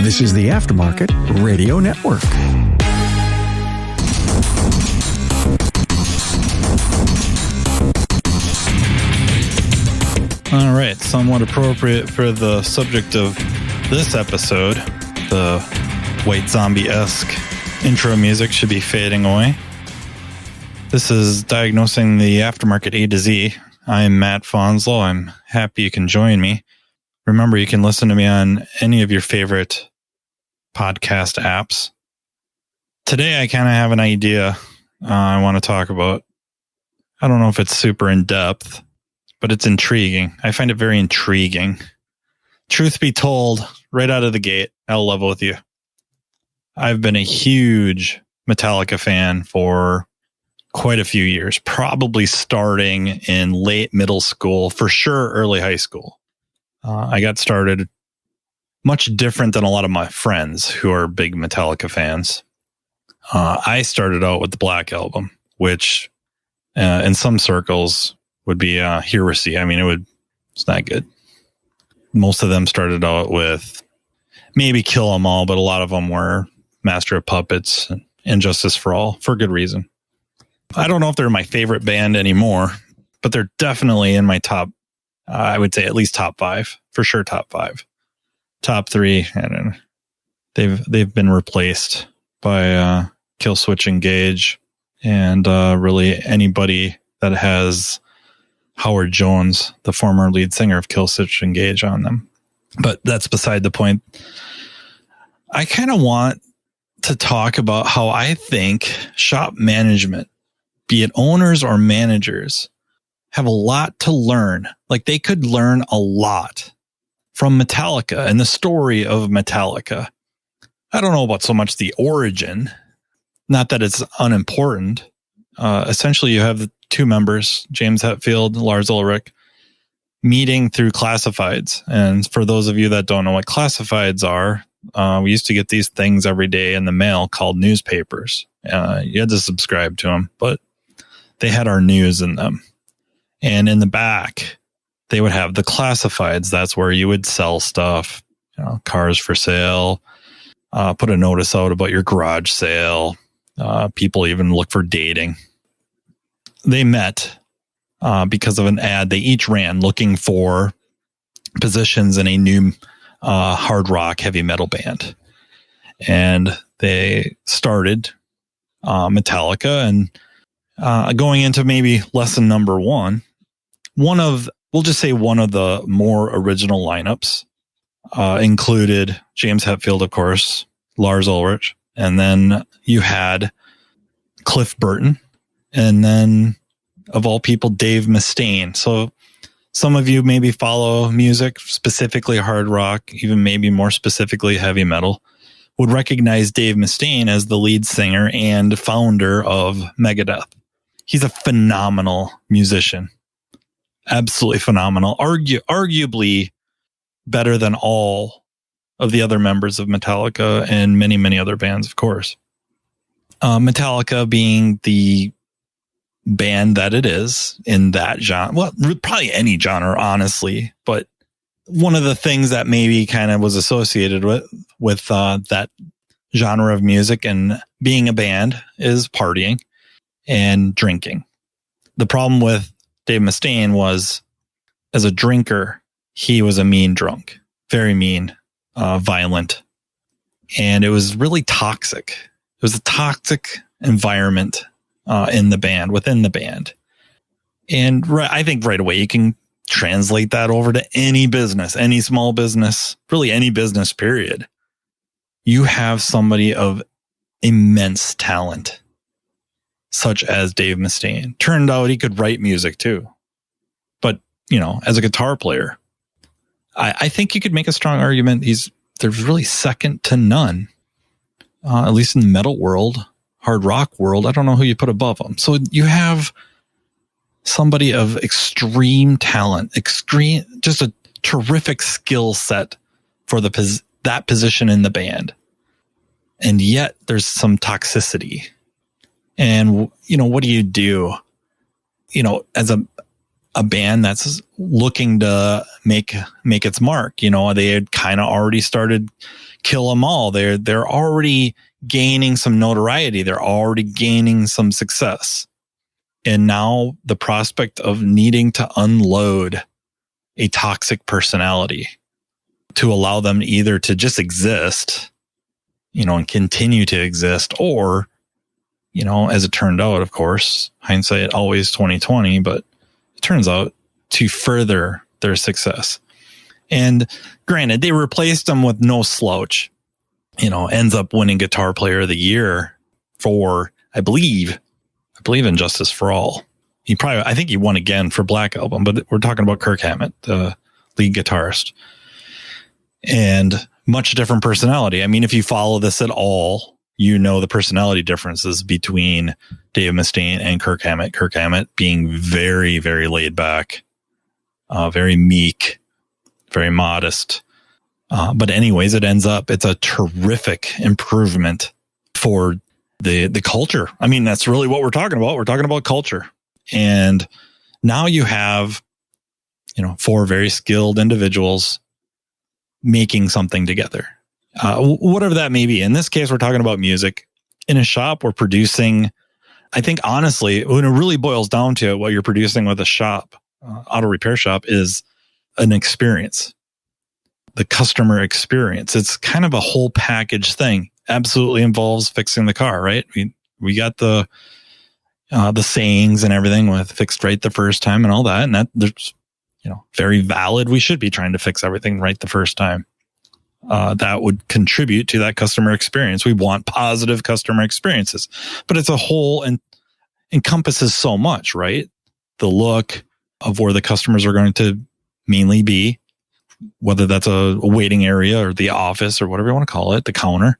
This is the Aftermarket Radio Network. All right, somewhat appropriate for the subject of this episode, the white zombie-esque intro music should be fading away. This is Diagnosing the Aftermarket A to Z. I'm Matt Fanslow. I'm happy you can join me. Remember, you can listen to me on any of your favorite podcast apps. Today, I kind of have an idea I want to talk about. I don't know if it's super in-depth, but it's intriguing. I find it very intriguing. Truth be told, right out of the gate, I'll level with you. I've been a huge Metallica fan for quite a few years, probably starting in late middle school, for sure early high school. I got started much different than a lot of my friends who are big Metallica fans. I started out with the Black Album, which in some circles would be heresy. I mean, it's not good. Most of them started out with maybe Kill 'Em All, but a lot of them were Master of Puppets and Injustice for All, for good reason. I don't know if they're my favorite band anymore, but they're definitely in my top, I would say at least top 5, for sure top 5. Top 3, I don't know. They've been replaced by Killswitch Engage and really anybody that has Howard Jones, the former lead singer of Killswitch Engage, on them. But that's beside the point. I kind of want to talk about how I think shop management, be it owners or managers, have a lot to learn. Like, they could learn a lot from Metallica and the story of Metallica. I don't know about so much the origin, not that it's unimportant. Essentially, you have the two members, James Hetfield, Lars Ulrich, meeting through classifieds. And for those of you that don't know what classifieds are, we used to get these things every day in the mail called newspapers. You had to subscribe to them, but they had our news in them. And in the back, they would have the classifieds. That's where you would sell stuff, cars for sale, put a notice out about your garage sale. People even look for dating. They met because of an ad they each ran looking for positions in a new hard rock heavy metal band. And they started Metallica, and going into maybe lesson number one, we'll just say one of the more original lineups included James Hetfield, of course, Lars Ulrich, and then you had Cliff Burton, and then, of all people, Dave Mustaine. So some of you maybe follow music, specifically hard rock, even maybe more specifically heavy metal, would recognize Dave Mustaine as the lead singer and founder of Megadeth. He's a phenomenal musician. Absolutely phenomenal. Arguably better than all of the other members of Metallica and many, many other bands, of course. Metallica being the band that it is in that genre. Well, probably any genre, honestly. But one of the things that maybe kind of was associated with that genre of music and being a band is partying and drinking. The problem with Dave Mustaine was, as a drinker, he was a mean drunk, very mean, violent, and it was really toxic. It was a toxic environment in the band, within the band. And I think right away you can translate that over to any business, any small business, really any business, period. You have somebody of immense talent, such as Dave Mustaine. Turned out he could write music too. But, as a guitar player, I think you could make a strong argument there's really second to none, at least in the metal world, hard rock world. I don't know who you put above him. So you have somebody of extreme talent, just a terrific skill set for that position in the band. And yet there's some toxicity. And, what do you do? As a band that's looking to make its mark, they had kind of already started Kill 'Em All. They're already gaining some notoriety. They're already gaining some success. And now the prospect of needing to unload a toxic personality to allow them either to just exist, and continue to exist, or, as it turned out, of course, hindsight always 2020, but it turns out to further their success. And granted, they replaced them with no slouch, ends up winning Guitar Player of the Year for, I believe in Justice for All. I think he won again for Black Album, but we're talking about Kirk Hammett, the lead guitarist, and much different personality. I mean, if you follow this at all, the personality differences between Dave Mustaine and Kirk Hammett. Kirk Hammett being very, very laid back, very meek, very modest. But anyways, it's a terrific improvement for the culture. I mean, that's really what we're talking about. We're talking about culture. And now you have, 4 very skilled individuals making something together. Whatever that may be. In this case, we're talking about music. In a shop, we're producing, I think, honestly, when it really boils down to it, what you're producing with a shop, auto repair shop, is an experience. The customer experience. It's kind of a whole package thing. Absolutely involves fixing the car, right? We got the sayings and everything with fixed right the first time and all that. And that there's, very valid. We should be trying to fix everything right the first time. That would contribute to that customer experience. We want positive customer experiences, but it's a whole and encompasses so much, right? The look of where the customers are going to mainly be, whether that's a waiting area or the office or whatever you want to call it, the counter,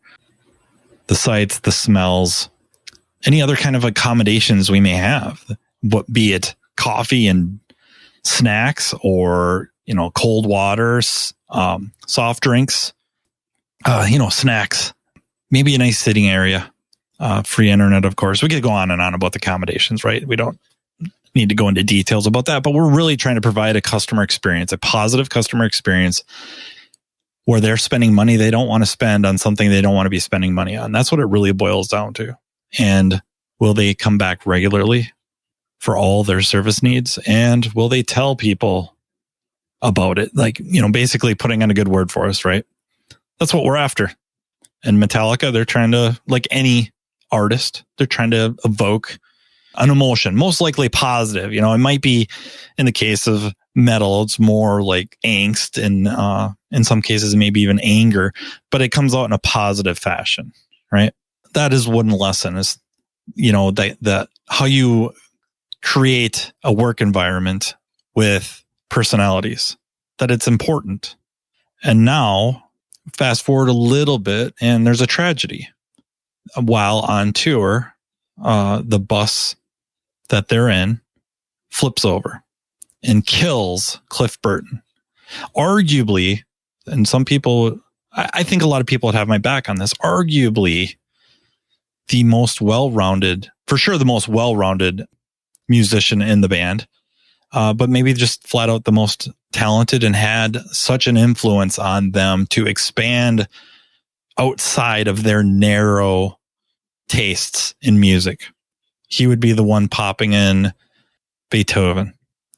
the sights, the smells, any other kind of accommodations we may have, be it coffee and snacks or, cold waters, soft drinks, snacks, maybe a nice sitting area, free internet, of course. We could go on and on about the accommodations, right? We don't need to go into details about that, but we're really trying to provide a customer experience, a positive customer experience where they're spending money they don't want to spend on something they don't want to be spending money on. That's what it really boils down to. And will they come back regularly for all their service needs? And will they tell people about it? Like, basically putting in a good word for us, right? That's what we're after. And Metallica, they're trying to, like any artist, they're trying to evoke an emotion, most likely positive. It might be, in the case of metal, it's more like angst, and in some cases, maybe even anger, but it comes out in a positive fashion, right? That is one lesson, is, that how you create a work environment with personalities, that it's important. And now, fast forward a little bit, and there's a tragedy. While on tour, the bus that they're in flips over and kills Cliff Burton. Arguably, and some people, I think a lot of people would have my back on this, arguably the most well-rounded musician in the band, but maybe just flat out the most talented, and had such an influence on them to expand outside of their narrow tastes in music. He would be the one popping in Beethoven.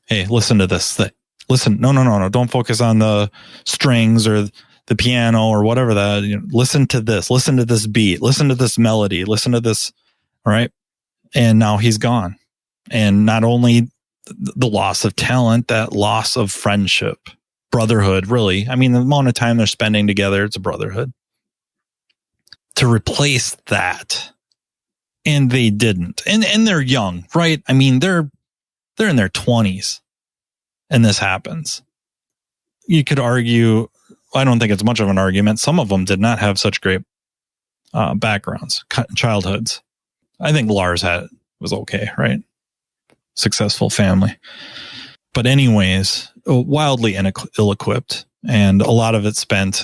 Hey, listen to this. Listen, no. Don't focus on the strings or the piano or whatever that. Listen to this. Listen to this beat. Listen to this melody. Listen to this. All right. And now he's gone. And not only the loss of talent, that loss of friendship, brotherhood, really. I mean, the amount of time they're spending together, it's a brotherhood. To replace that. And they didn't. And they're young, right? I mean, they're in their 20s and this happens. You could argue, I don't think it's much of an argument, some of them did not have such great backgrounds, childhoods. I think Lars was okay, right? Successful family. But anyways, wildly ill-equipped, and a lot of it spent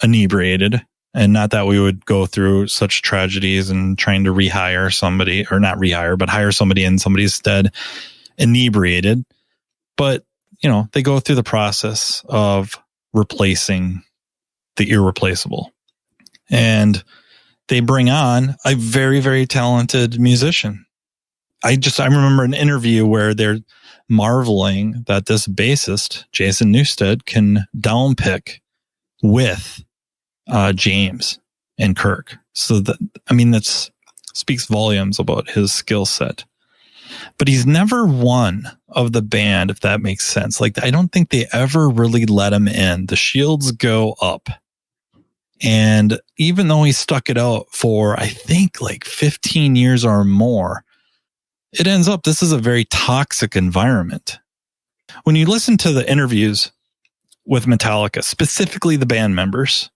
inebriated. And not that we would go through such tragedies and trying to rehire somebody, or not rehire, but hire somebody in somebody's stead inebriated. But, they go through the process of replacing the irreplaceable. And they bring on a very, very talented musician. I remember an interview where they're marveling that this bassist, Jason Newsted, can downpick with James and Kirk. So that speaks volumes about his skill set. But he's never one of the band, if that makes sense. Like, I don't think they ever really let him in. The shields go up. And even though he stuck it out for, I think, like 15 years or more, it ends up, this is a very toxic environment. When you listen to the interviews with Metallica, specifically the band members,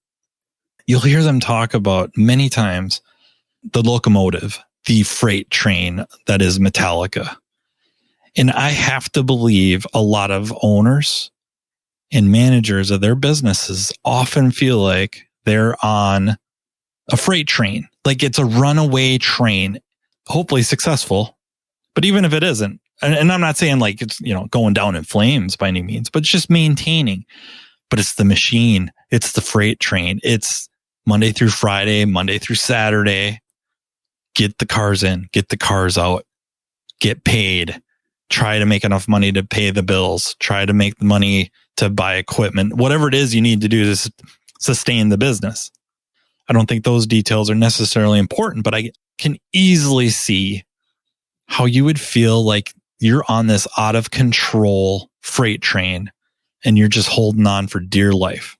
you'll hear them talk about many times the locomotive, the freight train that is Metallica. And I have to believe a lot of owners and managers of their businesses often feel like they're on a freight train, like it's a runaway train, hopefully successful. But even if it isn't, and I'm not saying like it's, going down in flames by any means, but it's just maintaining. But it's the machine. It's the freight train. It's Monday through Friday, Monday through Saturday. Get the cars in, get the cars out, get paid, try to make enough money to pay the bills, try to make the money to buy equipment, whatever it is you need to do to sustain the business. I don't think those details are necessarily important, but I can easily see how you would feel like you're on this out of control freight train and you're just holding on for dear life.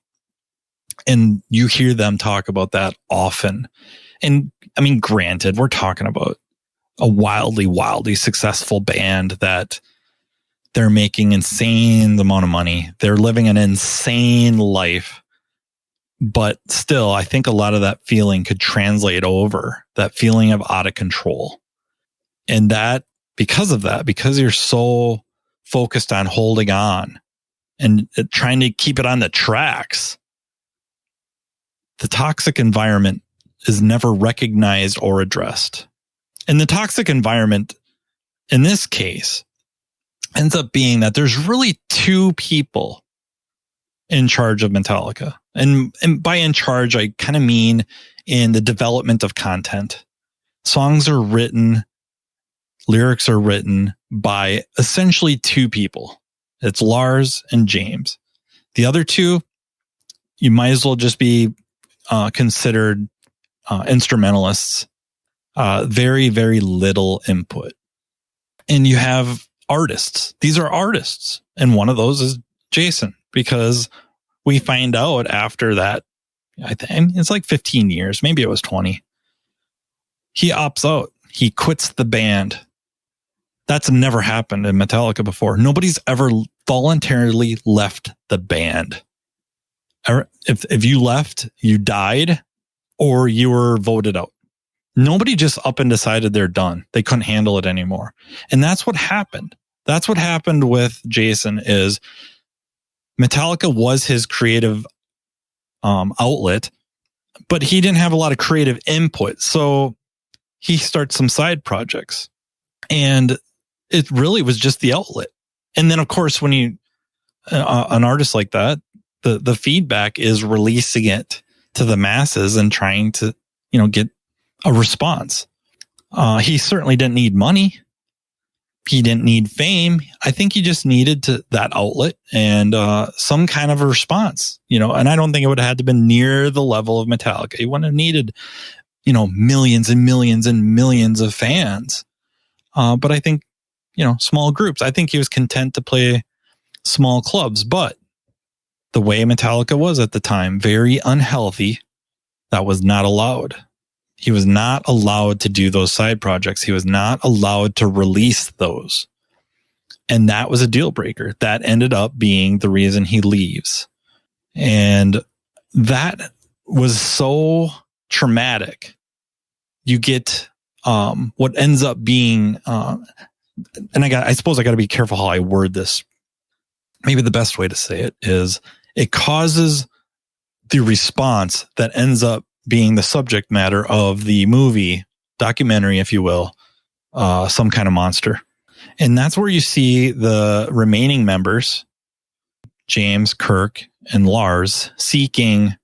And you hear them talk about that often. And I mean, granted, we're talking about a wildly, wildly successful band that they're making insane amount of money. They're living an insane life. But still, I think a lot of that feeling could translate over, that feeling of out of control. And that, because you're so focused on holding on and trying to keep it on the tracks, the toxic environment is never recognized or addressed. And the toxic environment in this case ends up being that there's really two people in charge of Metallica. And by in charge, I kind of mean in the development of content. Songs are written, lyrics are written by essentially two people. It's Lars and James. The other two, you might as well just be considered instrumentalists. Very, very little input. And you have artists. These are artists. And one of those is Jason, because we find out after that, I think it's like 15 years, maybe it was 20. He opts out. He quits the band. That's never happened in Metallica before. Nobody's ever voluntarily left the band. If you left, you died or you were voted out. Nobody just up and decided they're done. They couldn't handle it anymore. And that's what happened. That's what happened with Jason is Metallica was his creative outlet, but he didn't have a lot of creative input. So he starts some side projects and it really was just the outlet. And then of course, when you, an artist like that, the feedback is releasing it to the masses and trying to, get a response. He certainly didn't need money. He didn't need fame. I think he just needed that outlet and some kind of a response, and I don't think it would have had to been near the level of Metallica. He wouldn't have needed, millions and millions and millions of fans. But I think, small groups. I think he was content to play small clubs, but the way Metallica was at the time, very unhealthy, that was not allowed. He was not allowed to do those side projects. He was not allowed to release those. And that was a deal breaker. That ended up being the reason he leaves. And that was so traumatic. You get what ends up being, and I suppose I got to be careful how I word this. Maybe the best way to say it is it causes the response that ends up being the subject matter of the movie, documentary, if you will, Some Kind of Monster. And that's where you see the remaining members, James, Kirk, and Lars, seeking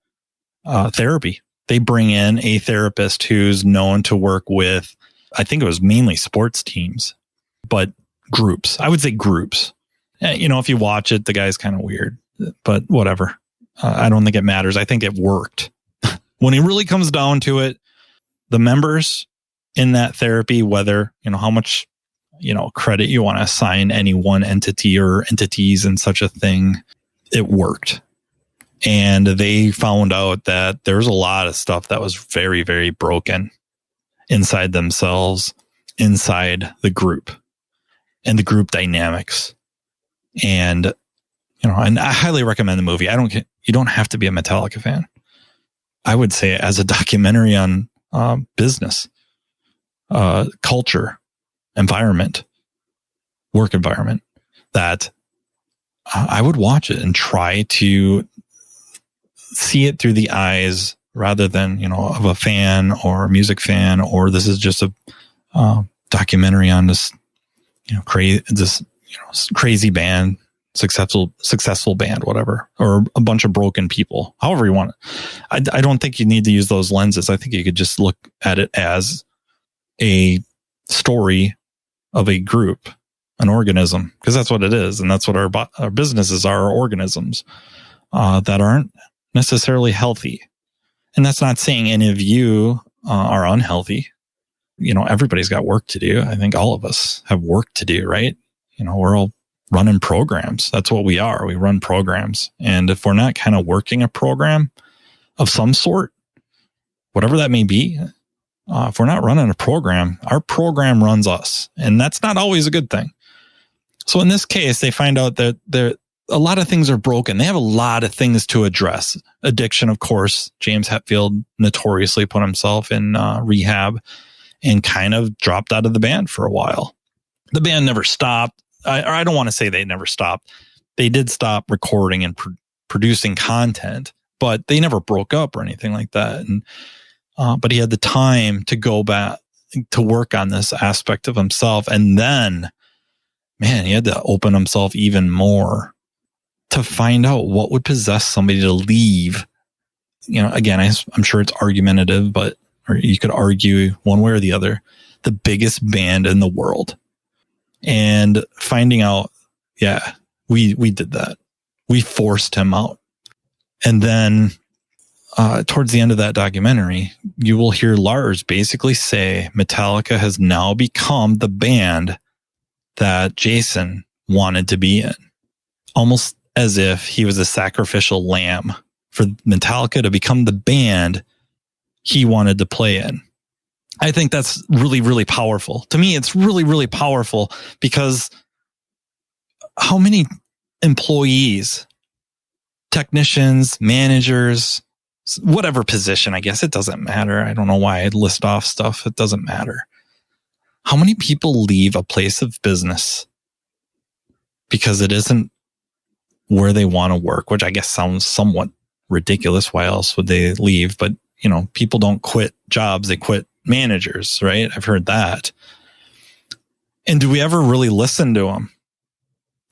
therapy. They bring in a therapist who's known to work with, I think it was mainly sports teams, but groups. I would say groups. If you watch it, the guy's kind of weird, but whatever. I don't think it matters. I think it worked. When it really comes down to it, the members in that therapy, whether, how much, credit you want to assign any one entity or entities in such a thing, it worked. And they found out that there's a lot of stuff that was very, very broken inside themselves, inside the group and the group dynamics. And, and I highly recommend the movie. You don't have to be a Metallica fan. I would say as a documentary on business, culture, environment, work environment, that I would watch it and try to see it through the eyes rather than, of a fan or a music fan, or this is just a documentary on this, crazy band, successful band, whatever, or a bunch of broken people, however you want it. I don't think you need to use those lenses. I think you could just look at it as a story of a group, an organism, because that's what it is. And that's what our businesses are organisms that aren't necessarily healthy. And that's not saying any of you are unhealthy. Everybody's got work to do. I think all of us have work to do, right? We're all running programs. That's what we are. We run programs. And if we're not kind of working a program of some sort, whatever that may be, if we're not running a program, our program runs us. And that's not always a good thing. So in this case, they find out that a lot of things are broken. They have a lot of things to address. Addiction, of course. James Hetfield notoriously put himself in rehab and kind of dropped out of the band for a while. The band never stopped. I don't want to say they never stopped. They did stop recording and producing content, but they never broke up or anything like that. And but he had the time to go back to work on this aspect of himself. And then, man, he had to open himself even more to find out what would possess somebody to leave. Again, I'm sure it's argumentative, or you could argue one way or the other, the biggest band in the world. And finding out, yeah, we did that. We forced him out. And then towards the end of that documentary, you will hear Lars basically say Metallica has now become the band that Jason wanted to be in. Almost as if he was a sacrificial lamb for Metallica to become the band he wanted to play in. I think that's really, really powerful. To me, it's really, really powerful because how many employees, technicians, managers, whatever position, I guess it doesn't matter. I don't know why I list off stuff. It doesn't matter. How many people leave a place of business because it isn't where they want to work, which I guess sounds somewhat ridiculous. Why else would they leave? But, people don't quit jobs. They quit managers, right? I've heard that. And do we ever really listen to them?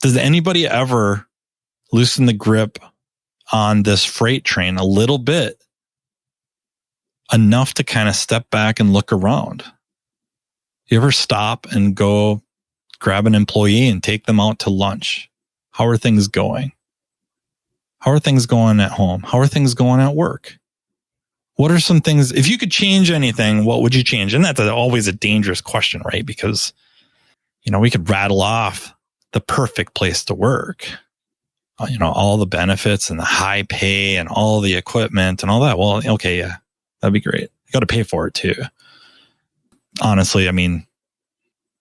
Does anybody ever loosen the grip on this freight train a little bit, enough to kind of step back and look around? You ever stop and go grab an employee and take them out to lunch? How are things going? How are things going at home? How are things going at work? What are some things, if you could change anything, what would you change? And that's always a dangerous question, right? Because, we could rattle off the perfect place to work, all the benefits and the high pay and all the equipment and all that. Well, okay, yeah, that'd be great. You got to pay for it too. Honestly,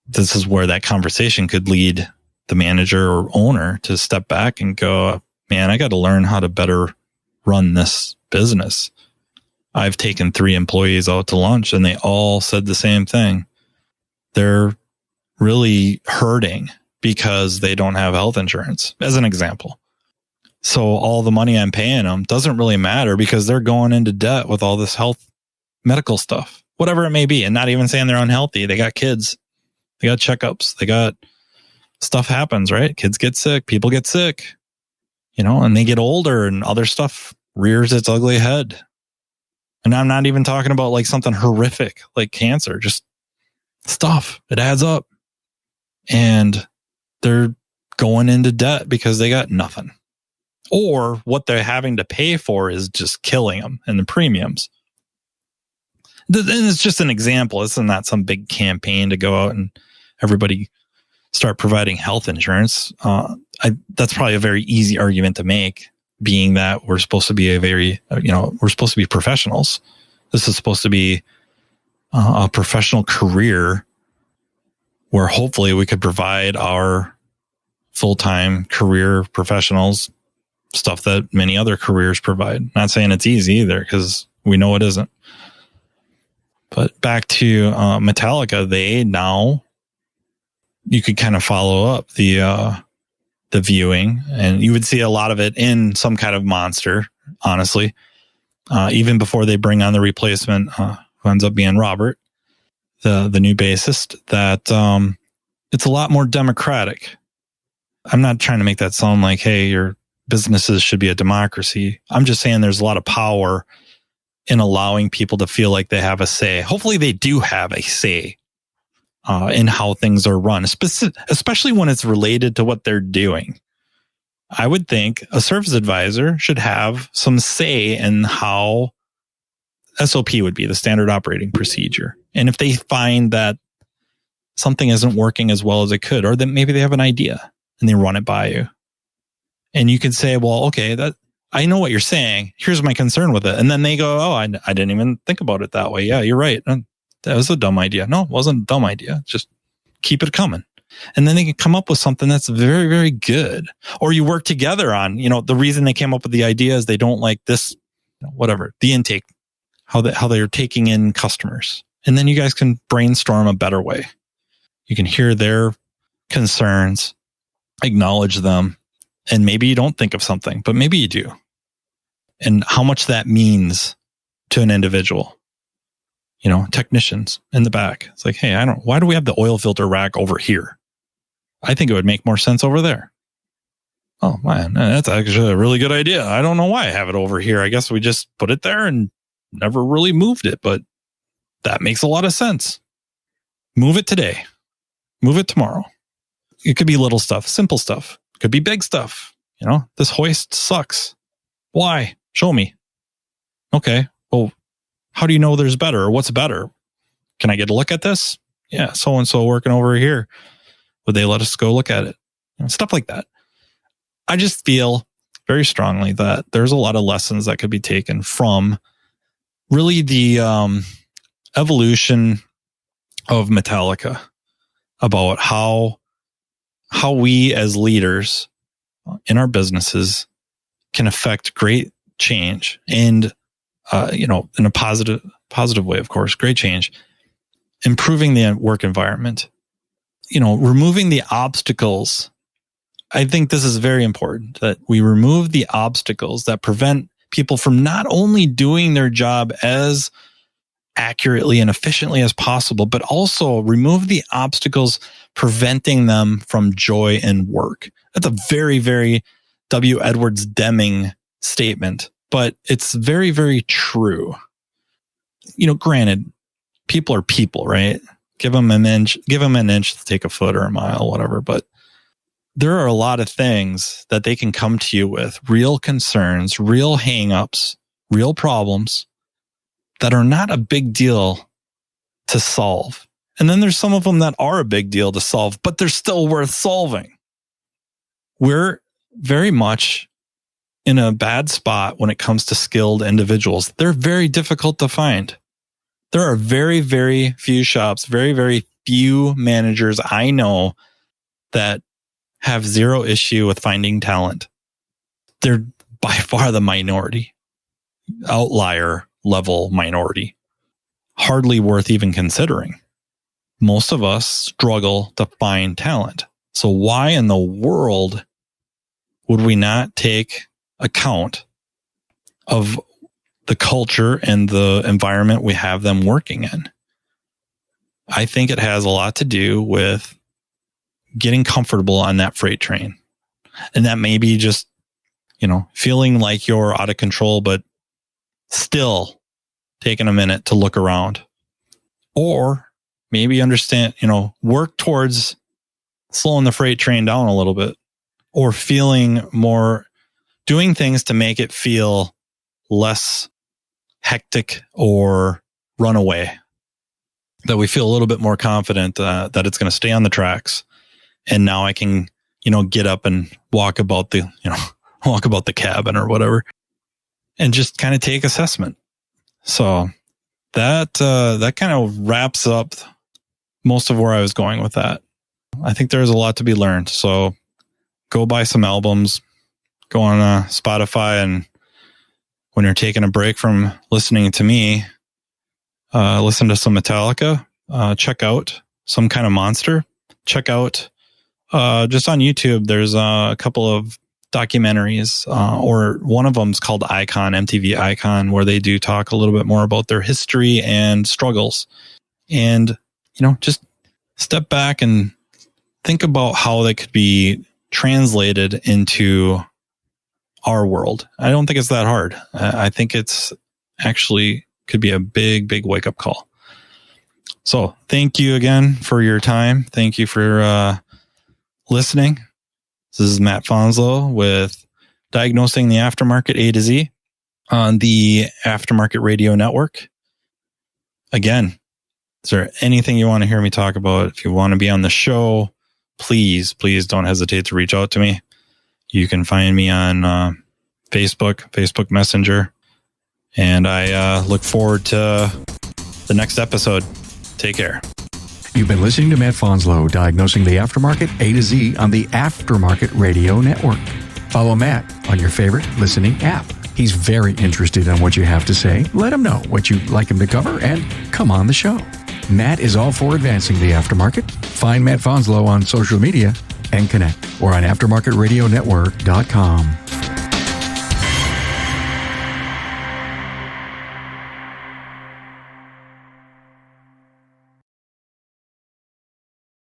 this is where that conversation could lead the manager or owner to step back and go, man, I got to learn how to better run this business. I've taken 3 employees out to lunch and they all said the same thing. They're really hurting because they don't have health insurance, as an example. So all the money I'm paying them doesn't really matter because they're going into debt with all this health, medical stuff, whatever it may be. And not even saying they're unhealthy. They got kids, they got checkups, they got stuff happens, right? Kids get sick, people get sick, and they get older and other stuff rears its ugly head. And I'm not even talking about like something horrific like cancer, just stuff. It adds up. And they're going into debt because they got nothing. Or what they're having to pay for is just killing them and the premiums. And it's just an example. It's not some big campaign to go out and everybody start providing health insurance. That's probably a very easy argument to make, being that we're supposed to be we're supposed to be professionals. This is supposed to be a professional career where hopefully we could provide our full-time career professionals stuff that many other careers provide. Not saying it's easy either, because we know it isn't. But back to Metallica, they now, you could kind of follow up the viewing, and you would see a lot of it in some kind of monster, honestly. Even before they bring on the replacement, who ends up being Robert, the new bassist, that it's a lot more democratic. I'm not trying to make that sound like, hey, your businesses should be a democracy. I'm just saying there's a lot of power in allowing people to feel like they have a say. Hopefully they do have a say in how things are run, especially when it's related to what they're doing. I would think a service advisor should have some say in how SOP would be, the standard operating procedure. And if they find that something isn't working as well as it could, or that maybe they have an idea and they run it by you, and you can say, well, okay, that I know what you're saying. Here's my concern with it. And then they go, oh, I didn't even think about it that way. Yeah, you're right. That was a dumb idea. No, it wasn't a dumb idea. Just keep it coming. And then they can come up with something that's very, very good. Or you work together on, the reason they came up with the idea is they don't like this, whatever, the intake, how they're taking in customers. And then you guys can brainstorm a better way. You can hear their concerns, acknowledge them, and maybe you don't think of something, but maybe you do. And how much that means to an individual. Technicians in the back. It's like, hey, why do we have the oil filter rack over here? I think it would make more sense over there. Oh man, that's actually a really good idea. I don't know why I have it over here. I guess we just put it there and never really moved it, but that makes a lot of sense. Move it today. Move it tomorrow. It could be little stuff, simple stuff. It could be big stuff. This hoist sucks. Why? Show me. Okay. Well, how do you know there's better, or what's better? Can I get a look at this? Yeah, so-and-so working over here. Would they let us go look at it? Stuff like that. I just feel very strongly that there's a lot of lessons that could be taken from really the evolution of Metallica about how we as leaders in our businesses can affect great change and in a positive way, of course, great change, improving the work environment, removing the obstacles. I think this is very important, that we remove the obstacles that prevent people from not only doing their job as accurately and efficiently as possible, but also remove the obstacles preventing them from joy in work. That's a very, very W. Edwards Deming statement, but it's very, very true. Granted, people are people, right? Give them an inch to take a foot or a mile, whatever. But there are a lot of things that they can come to you with, real concerns, real hangups, real problems that are not a big deal to solve. And then there's some of them that are a big deal to solve, but they're still worth solving. We're very much in a bad spot when it comes to skilled individuals. They're very difficult to find. There are very, very few shops, very, very few managers I know that have zero issue with finding talent. They're by far the minority, outlier level minority, hardly worth even considering. Most of us struggle to find talent. So why in the world would we not take account of the culture and the environment we have them working in? I think it has a lot to do with getting comfortable on that freight train. And that may be just, feeling like you're out of control, but still taking a minute to look around, or maybe understand, work towards slowing the freight train down a little bit, or doing things to make it feel less hectic or runaway, that we feel a little bit more confident that it's going to stay on the tracks. And now I can, get up and walk about the cabin or whatever, and just kind of take assessment. So that kind of wraps up most of where I was going with that. I think there's a lot to be learned. So go buy some albums, go on Spotify, and when you're taking a break from listening to me, listen to some Metallica, check out Some Kind of Monster, check out just on YouTube, there's a couple of documentaries, or one of them is called Icon, MTV Icon, where they do talk a little bit more about their history and struggles. And, just step back and think about how they could be translated into our world. I don't think it's that hard. I think it's actually could be a big, big wake up call. So thank you again for your time. Thank you for listening. This is Matt Fanslow with Diagnosing the Aftermarket A to Z on the Aftermarket Radio Network. Again, is there anything you want to hear me talk about? If you want to be on the show, please don't hesitate to reach out to me. You can find me on Facebook Messenger. And I look forward to the next episode. Take care. You've been listening to Matt Fanslow, Diagnosing the Aftermarket A to Z on the Aftermarket Radio Network. Follow Matt on your favorite listening app. He's very interested in what you have to say. Let him know what you'd like him to cover and come on the show. Matt is all for advancing the aftermarket. Find Matt Fanslow on social media and connect or on aftermarketradionetwork.com.